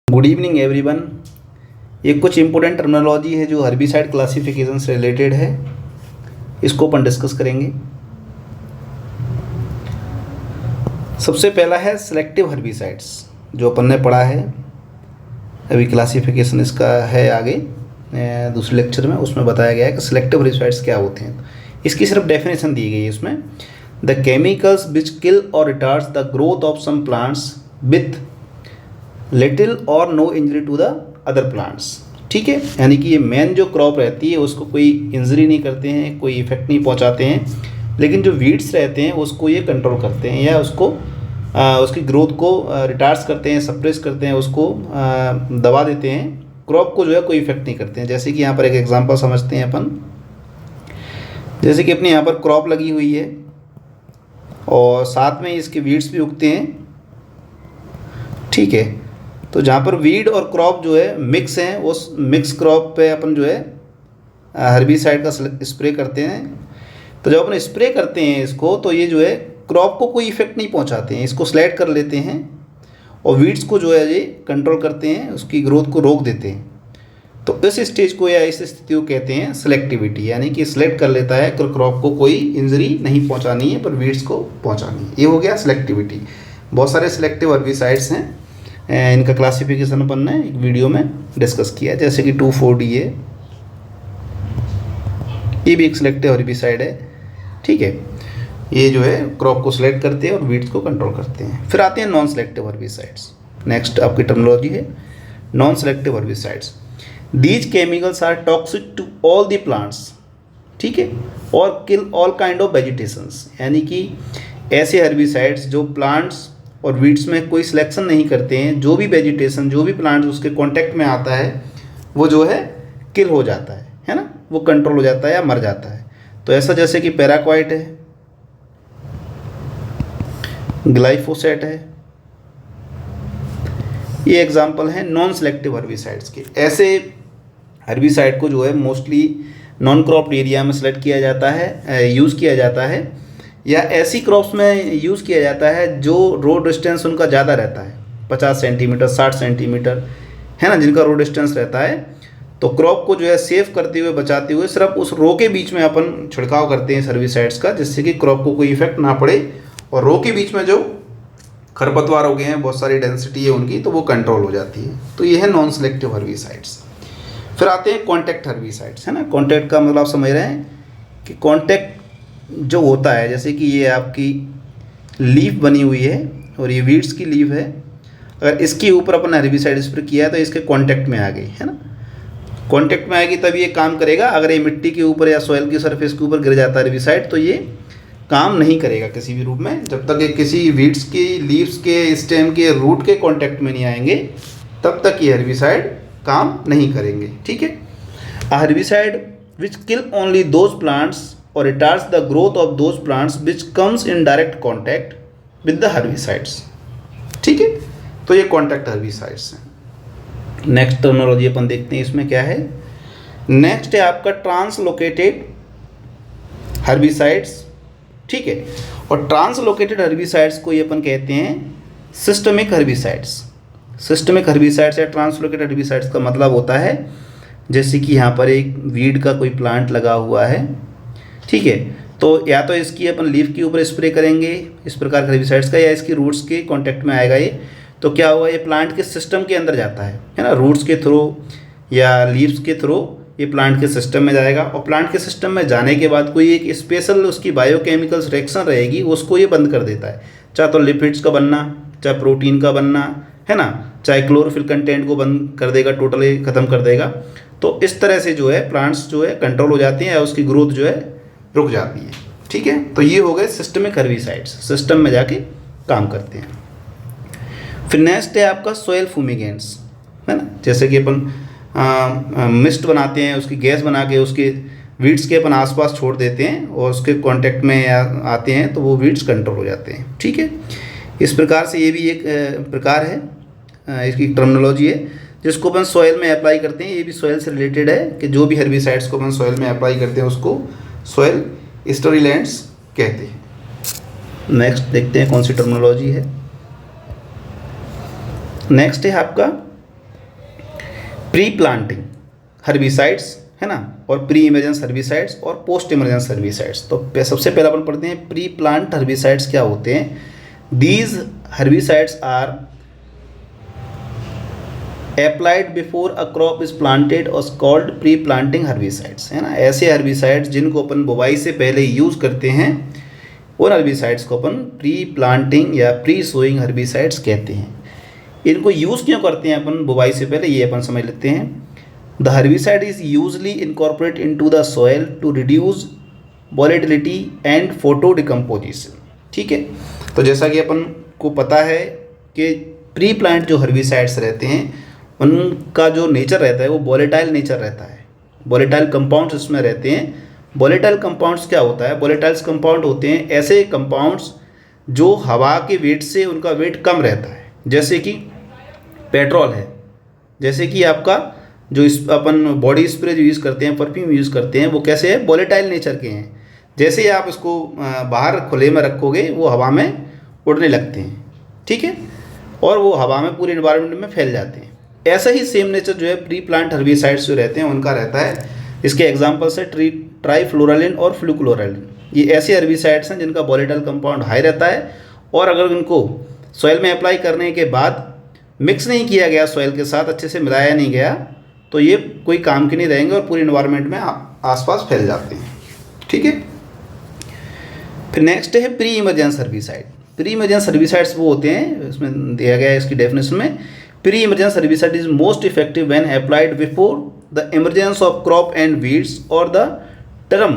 Good evening everyone. ये कुछ important terminology है जो हर्बिसाइड क्लासिफिकेशन से रिलेटेड है, इसको अपन डिस्कस करेंगे। सबसे पहला है सिलेक्टिव हर्बिसाइड्स, जो अपन ने पढ़ा है अभी। क्लासिफिकेशन इसका है आगे दूसरे लेक्चर में, उसमें बताया गया है कि सिलेक्टिव हर्बिसाइड्स क्या होते हैं। इसकी सिर्फ डेफिनेशन दी गई है इसमें। The chemicals which kill or retards the growth of some plants with little or no injury to the other plants. ठीक है, यानी कि ये मेन जो क्रॉप रहती है उसको कोई इंजरी नहीं करते हैं, कोई इफेक्ट नहीं पहुंचाते हैं, लेकिन जो वीड्स रहते हैं उसको ये कंट्रोल करते हैं या उसको उसकी ग्रोथ को रिटार्ड्स करते हैं, सप्रेस करते हैं, उसको दबा देते हैं। क्रॉप को जो है कोई इफेक्ट नहीं करते हैं। जैसे कि यहाँ पर एक एग्जांपल समझते हैं अपन। जैसे कि अपने यहाँ पर क्रॉप लगी हुई है और साथ में इसके वीड्स भी उगते हैं। ठीक है, तो जहाँ पर वीड और क्रॉप जो है मिक्स हैं, उस मिक्स क्रॉप पे अपन जो है हर्बिसाइड का स्प्रे करते हैं। तो जब अपन स्प्रे करते हैं इसको, तो ये जो है क्रॉप को कोई इफेक्ट नहीं पहुंचाते हैं, इसको स्लाइड कर लेते हैं और वीड्स को जो है ये कंट्रोल करते हैं, उसकी ग्रोथ को रोक देते हैं। तो इस स्टेज को या इस स्थिति को कहते हैं सिलेक्टिविटी, यानी कि सिलेक्ट कर लेता है कि क्रॉप को कोई इंजरी नहीं पहुँचानी है पर वीड्स को पहुँचानी है। ये हो गया सिलेक्टिविटी। बहुत सारे सिलेक्टिव हर्बिसाइड्स हैं, इनका क्लासिफिकेशन अपन ने एक वीडियो में डिस्कस किया। जैसे कि 2,4-D है, ये भी एक सिलेक्टिव हर्बिसाइड है। ठीक है, ये जो है क्रॉप को सिलेक्ट करते हैं और वीड्स को कंट्रोल करते हैं। फिर आते हैं नॉन सिलेक्टिव हर्बिसाइड्स। नेक्स्ट आपकी टर्मिनोलॉजी है non selective herbicides. These chemicals are toxic to all the plants. ठीक है, और kill all kind of vegetations, यानी कि ऐसे हर्बिसाइड्स जो प्लांट्स और वीड्स में कोई सिलेक्शन नहीं करते हैं, जो भी वेजिटेशन, जो भी प्लांट उसके कांटेक्ट में आता है वो जो है किल हो जाता है ना, वो कंट्रोल हो जाता है या मर जाता है। तो ऐसा जैसे कि पैराक्वाइट है, ग्लाइफोसेट है, ये एग्जांपल है नॉन सिलेक्टिव हर्बिसाइड्स के। ऐसे हर्बिसाइड को जो है मोस्टली नॉन क्रॉप्ड एरिया में सेलेक्ट किया जाता है, यूज़ किया जाता है, या ऐसी क्रॉप्स में यूज़ किया जाता है जो रोड डिस्टेंस उनका ज़्यादा रहता है, 50 सेंटीमीटर 60 सेंटीमीटर है ना, जिनका रोड डिस्टेंस रहता है। तो क्रॉप को जो है सेव करते हुए, बचाते हुए सिर्फ उस रो के बीच में अपन छिड़काव करते हैं हर्बिसाइड्स का, जिससे कि क्रॉप को कोई इफेक्ट ना पड़े और रो के बीच में जो खरपतवार हो गए हैं, बहुत सारी डेंसिटी है उनकी, तो वो कंट्रोल हो जाती है। तो ये है नॉन सिलेक्टिव हर्बिसाइड्स। फिर आते हैं कॉन्टैक्ट हर्बिसाइड्स, है ना। कॉन्टैक्ट का मतलब आप समझ रहे हैं कि कॉन्टैक्ट जो होता है, जैसे कि ये आपकी लीफ बनी हुई है और ये वीड्स की लीफ है, अगर इसके ऊपर अपन हर्बिसाइड स्प्रे किया है तो इसके कांटेक्ट में आ गई, है ना। कांटेक्ट में आएगी तब ये काम करेगा। अगर ये मिट्टी के ऊपर या सॉइल की सरफेस के ऊपर गिर जाता है हर्बिसाइड, तो ये काम नहीं करेगा किसी भी रूप में। जब तक ये किसी वीड्स की लीव्स के, स्टेम के, रूट के कांटेक्ट में नहीं आएंगे, तब तक ये हर्बिसाइड काम नहीं करेंगे। ठीक है, herbicide which kill only those plants or retards the growth of those plants which comes in direct contact with the herbicides। ठीक है, तो ये कॉन्टैक्ट हर्बिसाइड्स हैं। नेक्स्ट टर्मिनोलॉजी अपन देखते हैं इसमें क्या है। नेक्स्ट है आपका ट्रांसलोकेटेड हर्बिसाइड्स। ठीक है, और ट्रांसलोकेटेड हर्बिसाइड्स को ये अपन कहते हैं सिस्टमिक हर्बिसाइड्स। सिस्टमिक हर्बिसाइड्स या ट्रांसलोकेटेड हर्बिसाइड्स का मतलब होता है, जैसे कि यहाँ पर एक वीड का कोई प्लांट लगा हुआ है, ठीक है, तो या तो इसकी अपन लीफ के ऊपर स्प्रे करेंगे इस प्रकार के हर्बिसाइड्स का, या इसकी रूट्स के कांटेक्ट में आएगा ये, तो क्या होगा, ये प्लांट के सिस्टम के अंदर जाता है ना, रूट्स के थ्रू या लीव्स के थ्रू ये प्लांट के सिस्टम में जाएगा। और प्लांट के सिस्टम में जाने के बाद कोई एक स्पेशल उसकी बायोकेमिकल्स रिएक्शन रहेगी, उसको ये बंद कर देता है। चाहे तो लिपिड्स का बनना, चाहे प्रोटीन का बनना, है ना, चाहे क्लोरोफिल कंटेंट को बंद कर देगा, टोटली ख़त्म कर देगा। तो इस तरह से जो है प्लांट्स जो है कंट्रोल हो जाती हैं या उसकी ग्रोथ जो है रुक जाती है। ठीक है, तो ये हो गए सिस्टमिक हर्बिसाइड्स, सिस्टम में जाके काम करते हैं। फिर नेक्स्ट है आपका सॉइल फूमिगेंट्स, है ना। जैसे कि अपन मिस्ट बनाते हैं, उसकी गैस बना के उसके वीड्स के अपन आसपास छोड़ देते हैं और उसके कांटेक्ट में आते हैं तो वो वीड्स कंट्रोल हो जाते हैं। ठीक है, इस प्रकार से ये भी एक प्रकार है, इसकी टर्मिनोलॉजी है जिसको अपन सॉइल में अप्लाई करते हैं। ये भी सॉइल से रिलेटेड है कि जो भी हर्बिसाइड्स को अपन सॉइल में अप्लाई करते हैं उसको सॉइल स्टोरिलेंट्स कहते हैं। नेक्स्ट देखते हैं कौन सी टर्मिनोलॉजी है। नेक्स्ट है आपका प्री प्लांटिंग हर्बिसाइड्स है ना, और प्री इमर्जेंस हर्बिसाइड्स और पोस्ट इमर्जेंस हर्बिसाइड्स। तो सबसे पहले अपन पढ़ते हैं प्री प्लांट हर्बिसाइड्स क्या होते हैं। These herbicides are applied before a crop is planted और कॉल्ड प्री प्लांटिंग हर्बिसाइड्स, है ना। ऐसे हर्बिसाइड्स जिनको अपन बुवाई से पहले यूज़ करते हैं उन हर्बिसाइड्स को अपन प्री प्लांटिंग या प्री सोइंग हर्बिसाइड्स कहते हैं। इनको यूज़ क्यों करते हैं अपन बुवाई से पहले, ये अपन समझ लेते हैं। The herbicide is usually incorporate into the soil to reduce volatility and photo decomposition, ठीक है। तो जैसा कि अपन को पता है कि प्री प्लांट जो हर्बिसाइड्स रहते हैं उनका जो नेचर रहता है वो वॉलेटाइल नेचर रहता है। वॉलेटाइल कंपाउंड्स इसमें रहते हैं। वॉलेटाइल कंपाउंड्स क्या होता है, वॉलेटाइल्स कंपाउंड होते हैं ऐसे कंपाउंड्स जो हवा के वेट से उनका वेट कम रहता है, जैसे कि पेट्रोल है, जैसे कि आपका जो इस अपन बॉडी स्प्रे जो यूज़ करते हैं, परफ्यूम यूज़ करते हैं, वो कैसे है, वॉलेटाइल नेचर के हैं। जैसे ही आप इसको बाहर खुले में रखोगे वो हवा में उड़ने लगते हैं, ठीक है, और वो हवा में पूरे इन्वायरमेंट में फैल जाते हैं। ऐसा ही सेम नेचर जो है प्री प्लांट हर्बिसाइड्स जो रहते हैं उनका रहता है। इसके एग्जांपल्स है ट्राइफ्लोरालिन और फ्लूक्लोरालिन। ये ऐसे हर्बिसाइड्स हैं जिनका वॉलेटाइल कंपाउंड हाई रहता है, और अगर इनको सॉइल में अप्लाई करने के बाद मिक्स नहीं किया गया, सॉइल के साथ अच्छे से मिलाया नहीं गया, तो ये कोई काम के नहीं रहेंगे और पूरे इन्वायरमेंट में आसपास फैल जाते हैं, ठीक है। फिर नेक्स्ट है pre emergence herbicide. Pre emergence herbicides वो होते हैं, इसमें दिया गया है इसकी डेफिनेशन में, pre emergence herbicide is most effective when applied before the emergence of crop and weeds और द टर्म।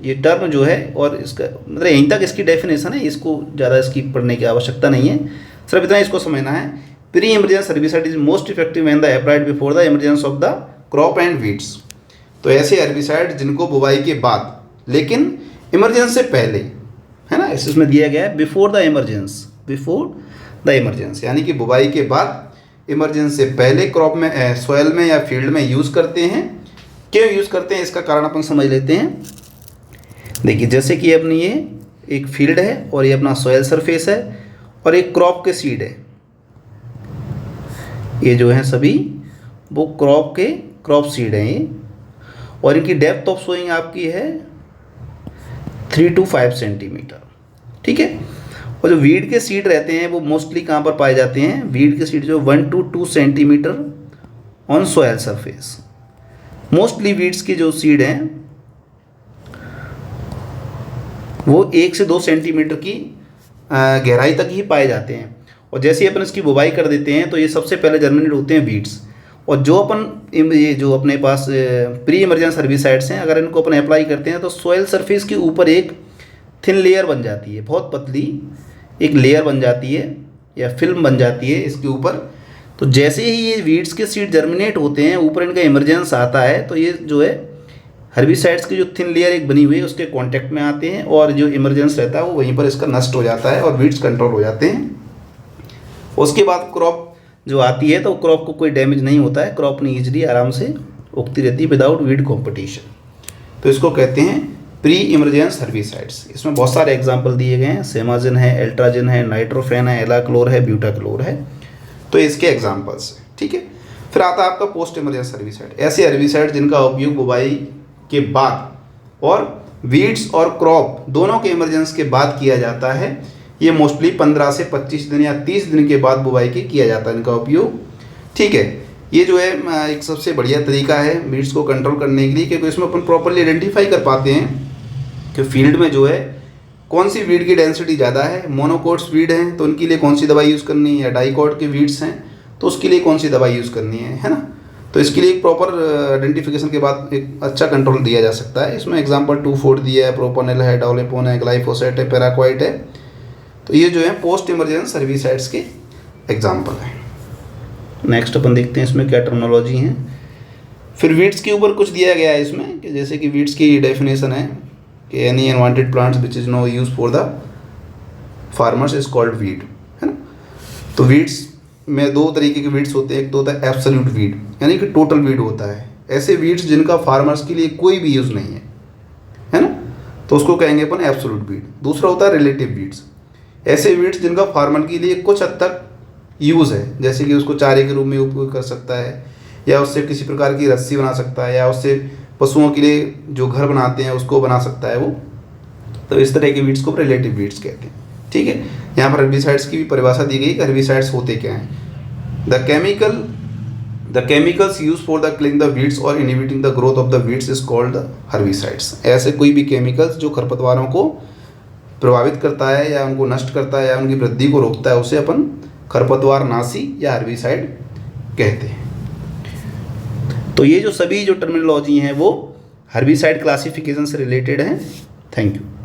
ये टर्म जो है, और इसका मतलब यहीं तक इसकी डेफिनेशन है, इसको ज़्यादा इसकी पढ़ने की आवश्यकता नहीं है, सिर्फ इतना इसको समझना है। Pre emergence herbicide is most effective when the applied before the emergence of the crop and weeds. तो ऐसे हर्बिसाइड जिनको बुवाई के बाद लेकिन इमरजेंस से पहले, है ना, इसमें दिया गया है before the emergence, before the emergence, यानी कि बुवाई के बाद इमरजेंस से पहले क्रॉप में, सॉइल में या फील्ड में यूज़ करते हैं। क्यों यूज़ करते हैं इसका कारण अपन समझ लेते हैं। देखिए, जैसे कि अपनी ये एक फील्ड है और ये अपना सॉइल सरफेस है और एक क्रॉप के सीड है, ये जो है सभी वो क्रॉप सीड हैं ये, और इनकी डेप्थ ऑफ सोइंग आपकी है 3 to 5 सेंटीमीटर, ठीक है। और जो वीड के सीड रहते हैं वो मोस्टली कहाँ पर पाए जाते हैं, वीड के सीड जो 1 to 2 centimetre on soil surface. Mostly weeds की जो सीड हैं वो 1 से 2 सेंटीमीटर की गहराई तक ही पाए जाते हैं, और जैसे ही अपन इसकी बुवाई कर देते हैं तो ये सबसे पहले जर्मिनेट होते हैं वीड्स। और जो अपन ये जो अपने पास प्री इमरजेंस हर्बिसाइड्स हैं, अगर इनको अपन अप्लाई करते हैं तो सॉइल सरफेस के ऊपर एक थिन लेयर बन जाती है, बहुत पतली एक लेयर बन जाती है या फिल्म बन जाती है इसके ऊपर। तो जैसे ही ये वीड्स के सीड जर्मिनेट होते हैं, ऊपर इनका इमरजेंस आता है, तो ये जो है हर्बिसाइड्स की जो थिन लेयर एक बनी हुई है उसके कांटेक्ट में आते हैं, और जो इमरजेंस रहता है वो वहीं पर इसका नष्ट हो जाता है और वीड्स कंट्रोल हो जाते हैं। उसके बाद क्रॉप जो आती है तो क्रॉप को कोई डैमेज नहीं होता है, क्रॉप ने ईजिली आराम से उगती रहती है विदाउट वीड कॉम्पिटिशन। तो इसको कहते हैं प्री इमरजेंस हर्बिसाइड्स। इसमें बहुत सारे एग्जांपल दिए गए हैं, सेमाजिन है, एल्ट्राजिन है, नाइट्रोफेन है, एलाक्लोर है, ब्यूटाक्लोर है, तो इसके एग्जांपल्स हैं, ठीक है। फिर आता है आपका पोस्ट इमरजेंस हर्बिसाइड। ऐसे हर्बिसाइड जिनका उपयोग बुवाई के बाद और वीड्स और क्रॉप दोनों के इमरजेंस के बाद किया जाता है। ये मोस्टली 15 से 25 दिन या 30 दिन के बाद बुवाई के किया जाता है इनका उपयोग, ठीक है। ये जो है एक सबसे बढ़िया तरीका है वीड्स को कंट्रोल करने के लिए, क्योंकि इसमें अपन प्रॉपरली आइडेंटिफाई कर पाते हैं कि फील्ड में जो है कौन सी वीड की डेंसिटी ज़्यादा है। मोनोकोट्स वीड हैं तो उनके लिए कौन सी दवाई यूज़ करनी है, या डाइकोट के वीड्स हैं तो उसके लिए कौन सी दवाई यूज़ करनी है ना। तो इसके लिए एक प्रॉपर आइडेंटिफिकेशन के बाद एक अच्छा कंट्रोल दिया जा सकता है। इसमें एग्जांपल 2,4 दिया है, प्रोपोनेल है, डाउलेपोन है, ग्लाइफोसेट है, पैराक्वाइट है। तो ये जो है पोस्ट इमरजेंस हर्बिसाइड्स के एग्जांपल हैं। नेक्स्ट अपन देखते हैं इसमें क्या टर्मिनोलॉजी है। फिर वीड्स के ऊपर कुछ दिया गया है इसमें, कि जैसे कि वीड्स की डेफिनेशन है कि any unwanted plants which is no use for the farmers is called weed, है ना। तो वीड्स में दो तरीके के वीड्स होते हैं, एक तो होता है एब्सोल्यूट वीड, यानी कि टोटल वीड होता है, ऐसे वीड्स जिनका फार्मर्स के लिए कोई भी यूज़ नहीं है ना, तो उसको कहेंगे अपन एब्सोल्यूट वीड। दूसरा होता है रिलेटिव वीड्स, ऐसे वीड्स जिनका फार्मर के लिए कुछ हद तक यूज़ है, जैसे कि उसको चारे के रूप में उपयोग कर सकता है, या उससे किसी प्रकार की रस्सी बना सकता है, या उससे पशुओं के लिए जो घर बनाते हैं उसको बना सकता है वो। तो इस तरह के वीड्स को रिलेटिव वीड्स कहते हैं। ठीक है, यहाँ पर हर्बिसाइड्स की भी परिभाषा दी गई कि हर्बिसाइड्स होते क्या हैं। The chemicals use for the killing the weeds और inhibiting the growth of the weeds is called the herbicides. ऐसे कोई भी केमिकल्स जो खरपतवारों को प्रभावित करता है या उनको नष्ट करता है या उनकी वृद्धि को रोकता है, उसे अपन खरपतवार नाशी या हर्बिसाइड कहते हैं। तो ये जो सभी जो टर्मिनोलॉजी हैं वो हर्बिसाइड क्लासिफिकेशन से रिलेटेड हैं। Thank you.